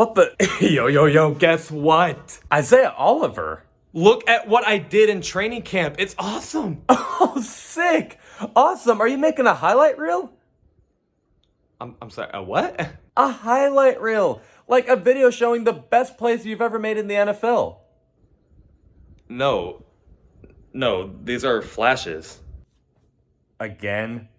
What the? Yo, guess what? Isaiah Oliver. Look at what I did in training camp. It's awesome. Oh, sick. Awesome. Are you making a highlight reel? I'm sorry, a what? A highlight reel. Like a video showing the best plays you've ever made in the NFL. No, these are flashes. Again?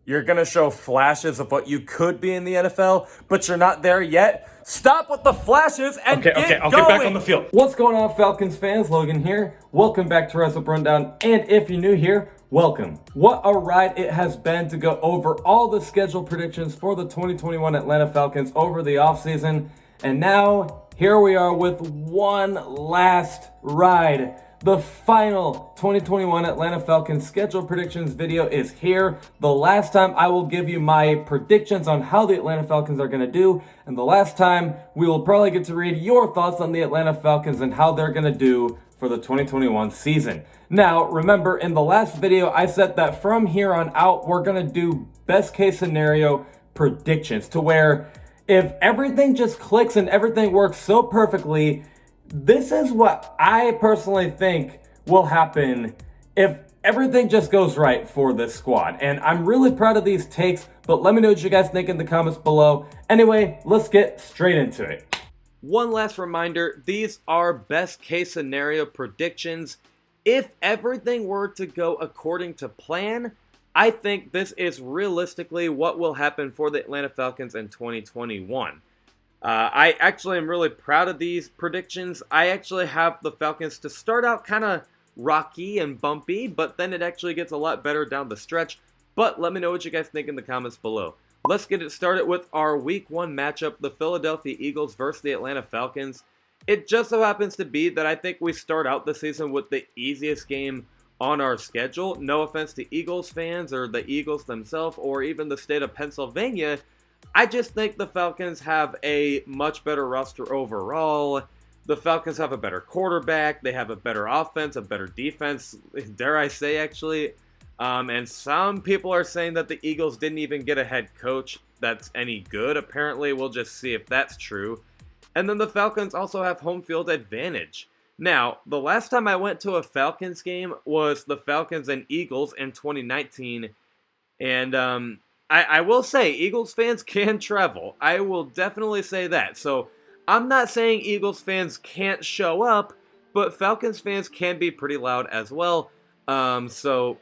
You're gonna show flashes of what you could be in the NFL, but you're not there yet? Stop with the flashes and Okay, get I'll going. get back on the field. What's going on, Falcons fans? Logan here. Welcome back to Wrestle Rundown, and if you're new here, welcome. What a ride it has been to go over all the schedule predictions for the 2021 Atlanta Falcons over the offseason, and now here we are with one last ride. The final 2021 Atlanta Falcons schedule predictions video is here. The last time I will give you my predictions on how the Atlanta Falcons are going to do, and the last time we will probably get to read your thoughts on the Atlanta Falcons and how they're going to do for the 2021 season. Now, remember, in the last video, I said that from here on out, we're going to do best case scenario predictions to where if everything just clicks and everything works so perfectly, this is what I personally think will happen if everything just goes right for this squad. And I'm really proud of these takes, but let me know what you guys think in the comments below. Anyway, let's get straight into it. One last reminder, these are best case scenario predictions. If everything were to go according to plan, I think this is realistically what will happen for the Atlanta Falcons in 2021. I actually am really proud of these predictions. I actually have the Falcons to start out kind of rocky and bumpy, but then it actually gets a lot better down the stretch. But let me know what you guys think in the comments below. Let's get it started with our Week 1 matchup, the Philadelphia Eagles versus the Atlanta Falcons. It just so happens to be that I think we start out the season with the easiest game on our schedule. No offense to Eagles fans or the Eagles themselves or even the state of Pennsylvania. I just think the Falcons have a much better roster overall. The Falcons have a better quarterback. They have a better offense, a better defense, dare I say, actually. And some people are saying that the Eagles didn't even get a head coach that's any good. Apparently, we'll just see if that's true. And then the Falcons also have home field advantage. Now, the last time I went to a Falcons game was the Falcons and Eagles in 2019. And, I will say, Eagles fans can travel. I will definitely say that. So, I'm not saying Eagles fans can't show up, but Falcons fans can be pretty loud as well. So,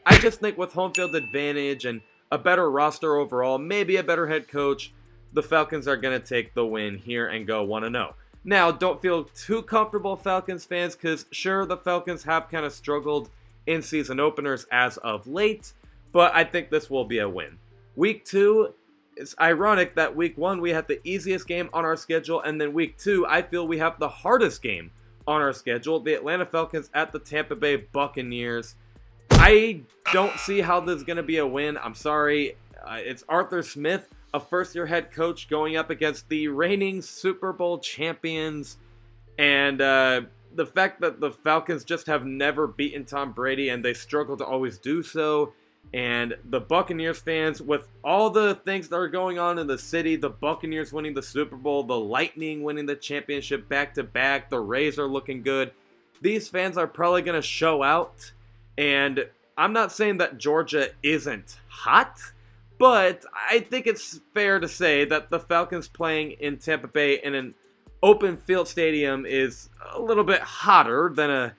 I just think with home field advantage and a better roster overall, maybe a better head coach, the Falcons are going to take the win here and go 1-0. Now, don't feel too comfortable, Falcons fans, because sure, the Falcons have kind of struggled in season openers as of late, but I think this will be a win. Week 2, it's ironic that Week 1 we had the easiest game on our schedule, and then Week 2 I feel we have the hardest game on our schedule, the Atlanta Falcons at the Tampa Bay Buccaneers. I don't see how this is going to be a win. I'm sorry. It's Arthur Smith, a first-year head coach, going up against the reigning Super Bowl champions, and the fact that the Falcons just have never beaten Tom Brady, and they struggle to always do so. And the Buccaneers fans, with all the things that are going on in the city, the Buccaneers winning the Super Bowl, the Lightning winning the championship back-to-back, the Rays are looking good. These fans are probably going to show out. And I'm not saying that Georgia isn't hot, but I think it's fair to say that the Falcons playing in Tampa Bay in an open field stadium is a little bit hotter than a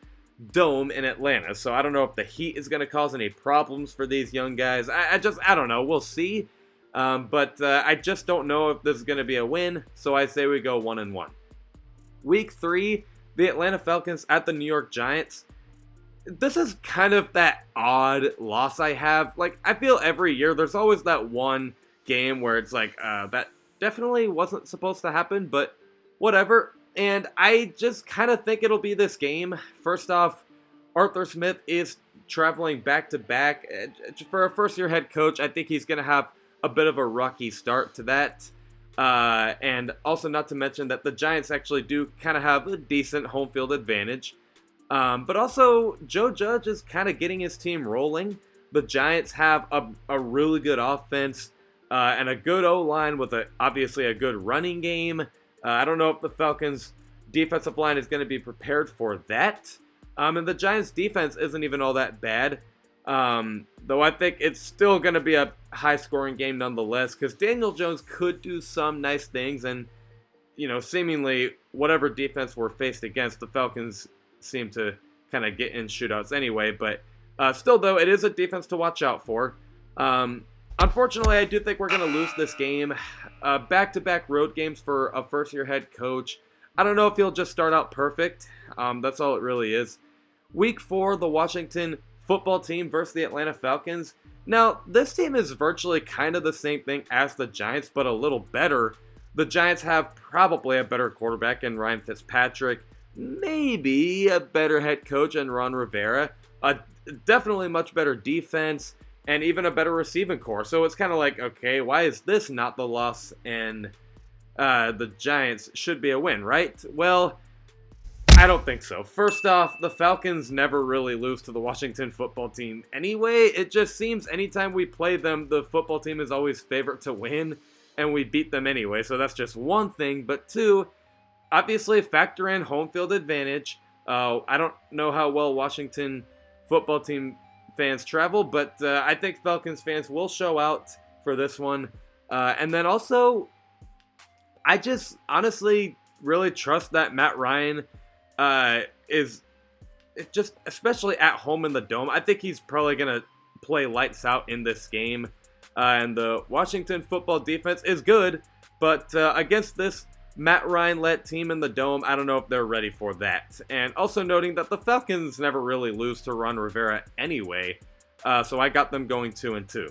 dome in Atlanta. So I don't know if the heat is going to cause any problems for these young guys. I don't know. We'll see. But I just don't know if this is going to be a win. So I say we go 1-1. Week 3, the Atlanta Falcons at the New York Giants. This is kind of that odd loss I have. Like, I feel every year there's always that one game where it's like, that definitely wasn't supposed to happen, but whatever. And I just kind of think it'll be this game. First off, Arthur Smith is traveling back-to-back. For a first-year head coach, I think he's going to have a bit of a rocky start to that. And also not to mention that the Giants actually do kind of have a decent home field advantage. But also, Joe Judge is kind of getting his team rolling. The Giants have a really good offense and a good O-line with obviously a good running game. I don't know if the Falcons' defensive line is going to be prepared for that. And the Giants' defense isn't even all that bad. Though I think it's still going to be a high-scoring game nonetheless, because Daniel Jones could do some nice things, and, seemingly whatever defense we're faced against, the Falcons seem to kind of get in shootouts anyway, but still, though, it is a defense to watch out for. Unfortunately, I do think we're going to lose this game. Back-to-back road games for a first-year head coach. I don't know if he'll just start out perfect. That's all it really is. Week 4, the Washington football team versus the Atlanta Falcons. Now, this team is virtually kind of the same thing as the Giants, but a little better. The Giants have probably a better quarterback in Ryan Fitzpatrick, maybe a better head coach in Ron Rivera, a definitely much better defense, and even a better receiving core. So it's kind of like, okay, why is this not the loss and the Giants should be a win, right? Well, I don't think so. First off, the Falcons never really lose to the Washington football team anyway. It just seems anytime we play them, the football team is always favored to win, and we beat them anyway. So that's just one thing. But two, obviously factor in home field advantage. I don't know how well Washington football team fans travel, but I think Falcons fans will show out for this one. And then also, I just honestly really trust that Matt Ryan is just, especially at home in the Dome, I think he's probably going to play lights out in this game. And the Washington football defense is good, but against this Matt Ryan-led team in the Dome, I don't know if they're ready for that. And also noting that the Falcons never really lose to Ron Rivera anyway, so I got them going 2-2.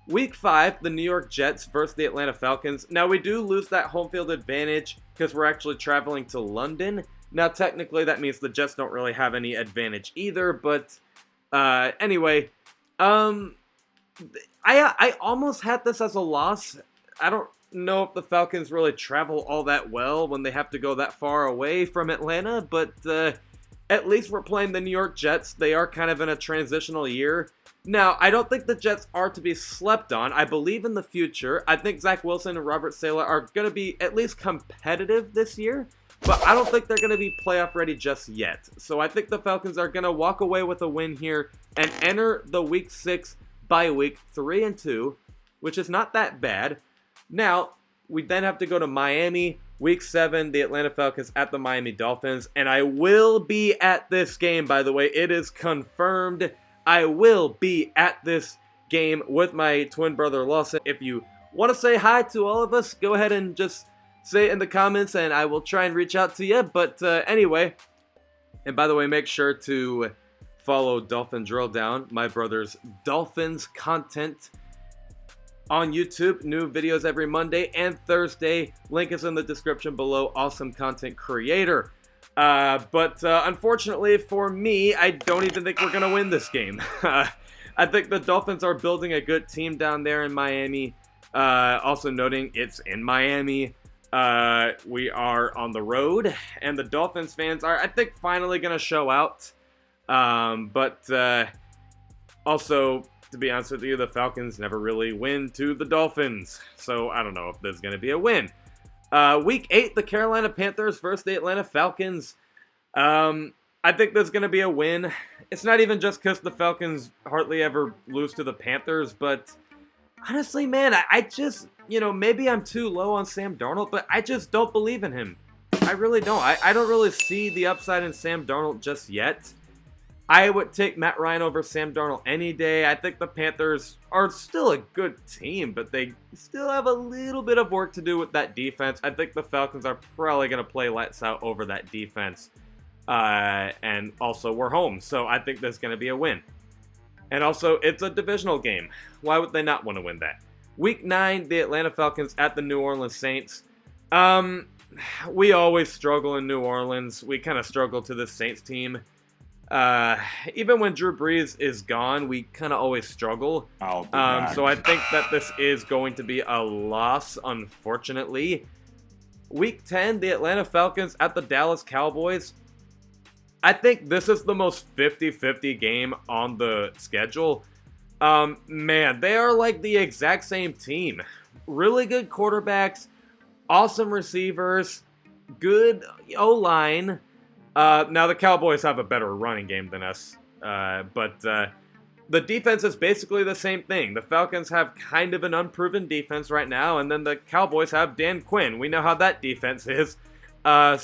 Week 5, the New York Jets versus the Atlanta Falcons. Now, we do lose that home field advantage because we're actually traveling to London. Now, technically, that means the Jets don't really have any advantage either, but anyway, I almost had this as a loss. I don't know if the Falcons really travel all that well when they have to go that far away from Atlanta, but at least we're playing the New York Jets. They are kind of in a transitional year. Now, I don't think the Jets are to be slept on. I believe in the future. I think Zach Wilson and Robert Saleh are going to be at least competitive this year, but I don't think they're going to be playoff ready just yet. So I think the Falcons are going to walk away with a win here and enter the Week 6 bye week 3-2, which is not that bad. Now, we then have to go to Miami, Week 7, the Atlanta Falcons at the Miami Dolphins, and I will be at this game, by the way. It is confirmed. I will be at this game with my twin brother Lawson. If you want to say hi to all of us, go ahead and just say it in the comments, and I will try and reach out to you. But anyway, and by the way, make sure to follow Dolphin Drill Down, my brother's Dolphins content on YouTube. New videos every Monday and Thursday. Link is in the description below. Awesome content creator. But unfortunately for me, I don't even think we're going to win this game. I think the Dolphins are building a good team down there in Miami. Also noting it's in Miami. We are on the road, and the Dolphins fans are, I think, finally going to show out. But also, to be honest with you, the Falcons never really win to the Dolphins. So I don't know if there's going to be a win. Week 8, the Carolina Panthers versus the Atlanta Falcons. I think there's going to be a win. It's not even just because the Falcons hardly ever lose to the Panthers, but honestly, man, I just, maybe I'm too low on Sam Darnold, but I just don't believe in him. I really don't. I don't really see the upside in Sam Darnold just yet. I would take Matt Ryan over Sam Darnold any day. I think the Panthers are still a good team, but they still have a little bit of work to do with that defense. I think the Falcons are probably going to play lights out over that defense. And also, we're home, so I think there's going to be a win. And also, it's a divisional game. Why would they not want to win that? Week 9, the Atlanta Falcons at the New Orleans Saints. We always struggle in New Orleans. We kind of struggle to this Saints team. Even when Drew Brees is gone, we kind of always struggle. So I think that this is going to be a loss, unfortunately. Week 10, the Atlanta Falcons at the Dallas Cowboys. I think this is the most 50-50 game on the schedule. Man, they are like the exact same team. Really good quarterbacks, awesome receivers, good O-line. Now the Cowboys have a better running game than us, but the defense is basically the same thing. The Falcons have kind of an unproven defense right now, and then the Cowboys have Dan Quinn. We know how that defense is. Yeah,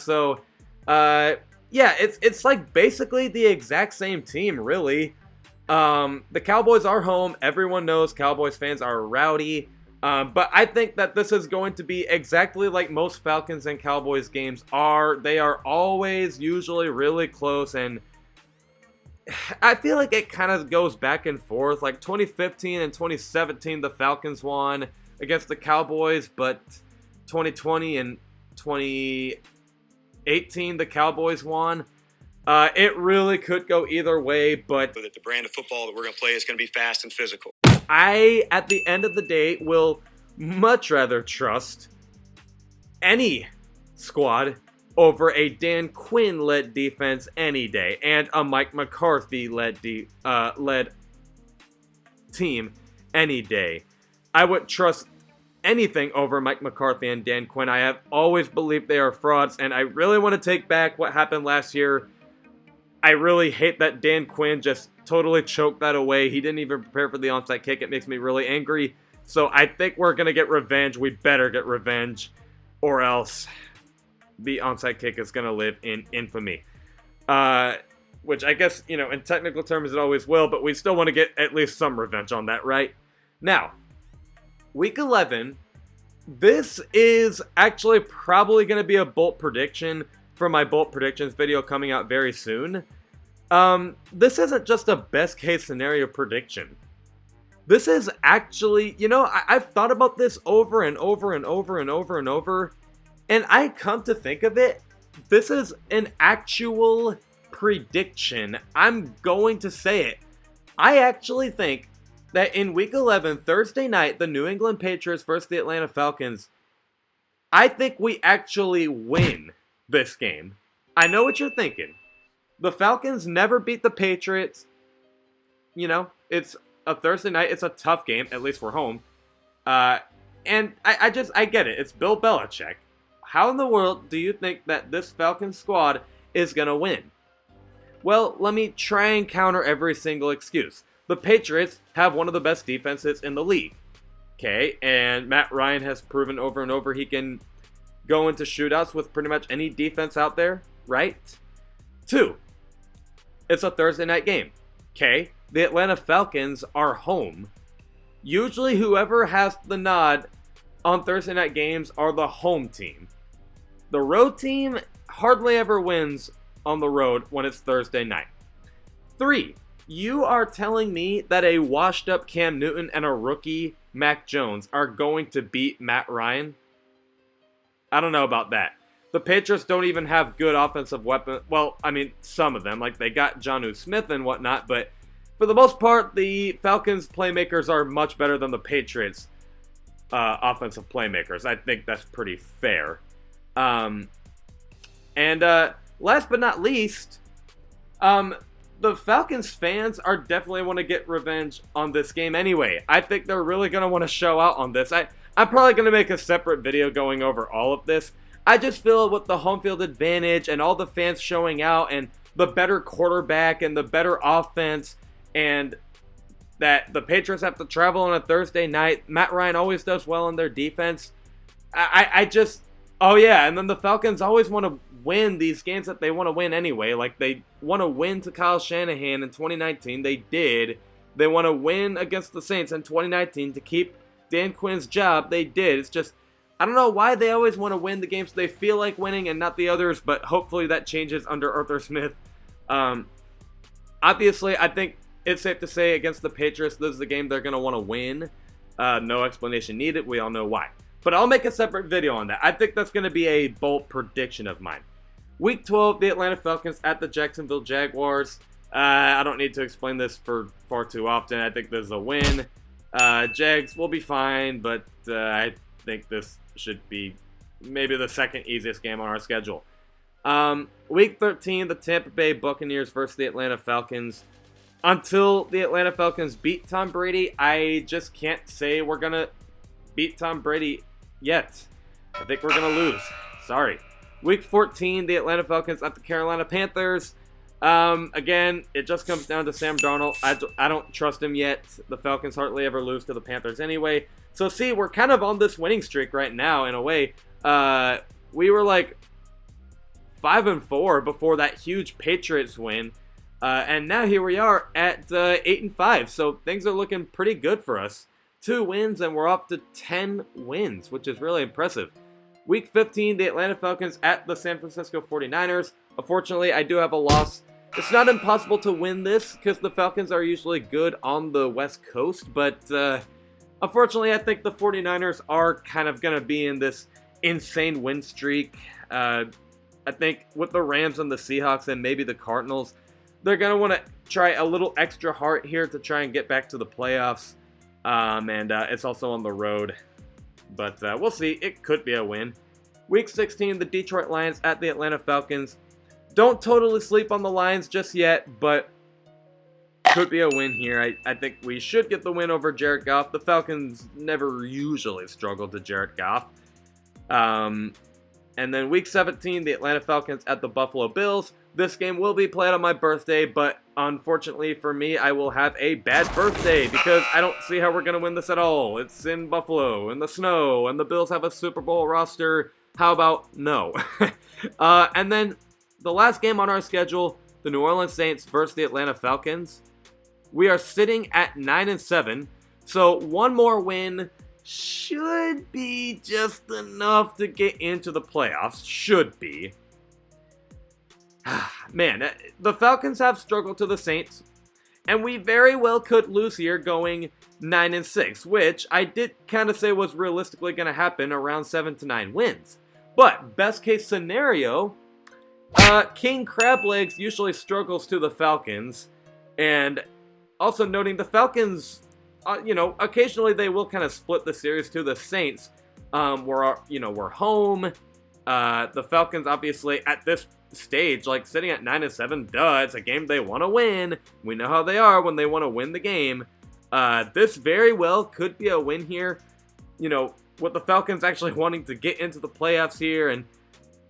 it's like basically the exact same team, really. The Cowboys are home. Everyone knows Cowboys fans are rowdy. But I think that this is going to be exactly like most Falcons and Cowboys games are. They are always usually really close, and I feel like it kind of goes back and forth. Like 2015 and 2017, the Falcons won against the Cowboys, but 2020 and 2018, the Cowboys won. It really could go either way, but that the brand of football that we're going to play is going to be fast and physical. I, at the end of the day, will much rather trust any squad over a Dan Quinn-led defense any day, and a Mike McCarthy-led team any day. I would trust anything over Mike McCarthy and Dan Quinn. I have always believed they are frauds, and I really want to take back what happened last year. I really hate that Dan Quinn just totally choked that away. He didn't even prepare for the onside kick. It makes me really angry. So I think we're going to get revenge. We better get revenge, or else the onside kick is going to live in infamy. Which I guess, in technical terms it always will, but we still want to get at least some revenge on that, right? Now, Week 11, this is actually probably going to be a bold prediction for my bold predictions video coming out very soon. This isn't just a best case scenario prediction. This is actually, I've thought about this over and over and over and over and over, and I come to think of it, this is an actual prediction. I'm going to say it. I actually think that in Week 11, Thursday night, the New England Patriots versus the Atlanta Falcons, I think we actually win this game. I know what you're thinking. The Falcons never beat the Patriots. It's a Thursday night. It's a tough game. At least we're home. And I get it. It's Bill Belichick. How in the world do you think that this Falcons squad is going to win? Well, let me try and counter every single excuse. The Patriots have one of the best defenses in the league. Okay, and Matt Ryan has proven over and over he can go into shootouts with pretty much any defense out there, right? 2, it's a Thursday night game. Okay, the Atlanta Falcons are home. Usually whoever has the nod on Thursday night games are the home team. The road team hardly ever wins on the road when it's Thursday night. 3, you are telling me that a washed up Cam Newton and a rookie Mac Jones are going to beat Matt Ryan? I don't know about that. The Patriots don't even have good offensive weapons. Well, I mean, some of them. Like, they got Jonnu Smith and whatnot. But for the most part, the Falcons' playmakers are much better than the Patriots' offensive playmakers. I think that's pretty fair. And last but not least, the Falcons fans are definitely want to get revenge on this game anyway. I think they're really going to want to show out on this. I'm probably going to make a separate video going over all of this. I just feel with the home field advantage and all the fans showing out and the better quarterback and the better offense, and that the Patriots have to travel on a Thursday night. Matt Ryan always does well on their defense. Oh yeah, and then the Falcons always want to win these games that they want to win anyway. Like, they want to win to Kyle Shanahan in 2019. They did. They want to win against the Saints in 2019 to keep Dan Quinn's job. They did. It's just, I don't know why they always want to win the games they feel like winning and not the others, but hopefully that changes under Arthur Smith. Obviously, I think it's safe to say against the Patriots, this is the game they're going to want to win. No explanation needed. We all know why. But I'll make a separate video on that. I think that's going to be a bold prediction of mine. Week 12, the Atlanta Falcons at the Jacksonville Jaguars. I don't need to explain this for far too often. I think this is a win. Jags will be fine, but I think this should be maybe the second easiest game on our schedule. Week 13, the Tampa Bay Buccaneers versus the Atlanta Falcons. Until the Atlanta Falcons beat Tom Brady, I just can't say we're going to beat Tom Brady yet. I think we're going to lose. Sorry. Week 14, the Atlanta Falcons at the Carolina Panthers. Again, it just comes down to Sam Darnold. I don't trust him yet. The Falcons hardly ever lose to the Panthers anyway. So see, we're kind of on this winning streak right now in a way. We were like 5-4 before that huge Patriots win. And now here we are at 8-5. So things are looking pretty good for us. 2 wins and we're up to 10 wins, which is really impressive. Week 15, the Atlanta Falcons at the San Francisco 49ers. Unfortunately, I do have a loss. It's not impossible to win this because the Falcons are usually good on the West Coast, but unfortunately, I think the 49ers are kind of going to be in this insane win streak. I think with the Rams and the Seahawks and maybe the Cardinals, they're going to want to try a little extra hard here to try and get back to the playoffs. And it's also on the road. But we'll see. It could be a win. Week 16, the Detroit Lions at the Atlanta Falcons. Don't totally sleep on the Lions just yet, but could be a win here. I think we should get the win over Jared Goff. The Falcons never usually struggle to Jared Goff. And then week 17, the Atlanta Falcons at the Buffalo Bills. This game will be played on my birthday, but unfortunately for me, I will have a bad birthday because I don't see how we're going to win this at all. It's in Buffalo, in the snow, and the Bills have a Super Bowl roster. How about no? And then the last game on our schedule, the New Orleans Saints versus the Atlanta Falcons. We are sitting at 9-7, so one more win should be just enough to get into the playoffs. Should be. Man, the Falcons have struggled to the Saints, and we very well could lose here going 9-6, which I did kind of say was realistically going to happen around 7 to 9 wins. But best case scenario, King Crablegs usually struggles to the Falcons, and also noting the Falcons, occasionally they will kind of split the series to the Saints. We're home. The Falcons obviously at this stage, like sitting at 9-7, it's a game they want to win. We know how they are when they want to win the game. This very well could be a win here. With the Falcons actually wanting to get into the playoffs here, and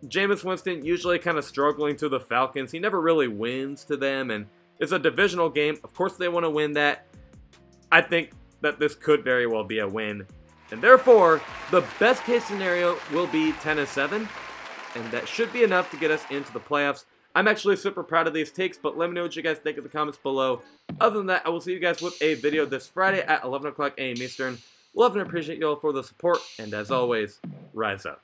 Jameis Winston usually kind of struggling to the Falcons. He never really wins to them, and it's a divisional game. Of course they want to win that. I think that this could very well be a win. And therefore, the best case scenario will be 10-7. And that should be enough to get us into the playoffs. I'm actually super proud of these takes, but let me know what you guys think in the comments below. Other than that, I will see you guys with a video this Friday at 11 o'clock a.m. Eastern. Love and appreciate you all for the support, and as always, rise up.